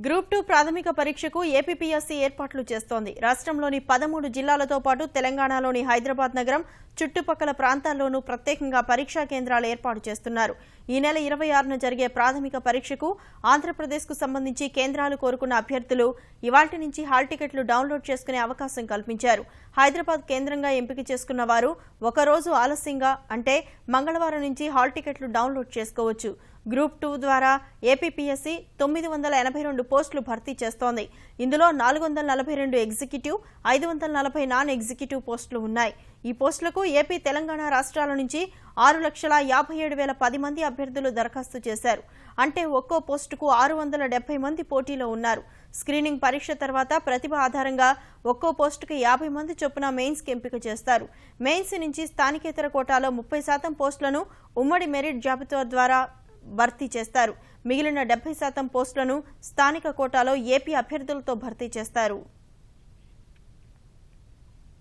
Group 2 ప్రాథమిక పరీక్షకు APPSC ఏర్పాట్లు చేస్తోంది. రాష్ట్రంలోని 13 జిల్లాలతో పాటు తెలంగాణలోని హైదరాబాద్ నగరం చుట్టుపక్కల ప్రాంతాల్లోనూ ప్రత్యేకంగా పరీక్షా కేంద్రాలు ఏర్పాటు చేస్తున్నారు. ఈ నెల 26న జరిగే ప్రాథమిక పరీక్షకు ఆంధ్రప్రదేశ్కు సంబంధించి కేంద్రాలు కోరుకున్న అభ్యర్థులు ఇవాల్టి నుంచి హాల్ టికెట్లు డౌన్లోడ్ చేసుకునే అవకాశం కల్పించారు. హైదరాబాద్ కేంద్రంగా ఎంపిక చేసుకున్న వారు ఒకరోజు ఆలస్యంగా అంటే మంగళవారం నుంచి హాల్ టికెట్లు డౌన్లోడ్ చేసుకోవచ్చు. గ్రూప్ 2 ద్వారా ఏపీపీఎస్సీ 982 పోస్టులు భర్తీ చేస్తోంది. ఇందులో 442 ఎగ్జిక్యూటివ్, 540 నాన్ ఎగ్జిక్యూటివ్ పోస్టులు ఉన్నాయి. ఈ పోస్టులకు ఏపీ, తెలంగాణ రాష్ట్రాల నుంచి 6,57,010 మంది అభ్యర్థులు దరఖాస్తు చేశారు. అంటే ఒక్కో పోస్టుకు 670 మంది పోటీలో ఉన్నారు. స్క్రీనింగ్ పరీక్ష తర్వాత ప్రతిభ ఆధారంగా ఒక్కో పోస్టుకు 50 మంది చొప్పున మెయిన్స్కి ఎంపిక చేస్తారు. మెయిన్స్ నుంచి స్థానికేతర కోటాలో 30% పోస్టులను ఉమ్మడి మెరిట్ జాబితా ద్వారా భర్తీ చేస్తారు. మిగిలిన 70% పోస్టులను స్థానిక కోటాలో ఏపీ అభ్యర్థులతో భర్తీ చేస్తారు.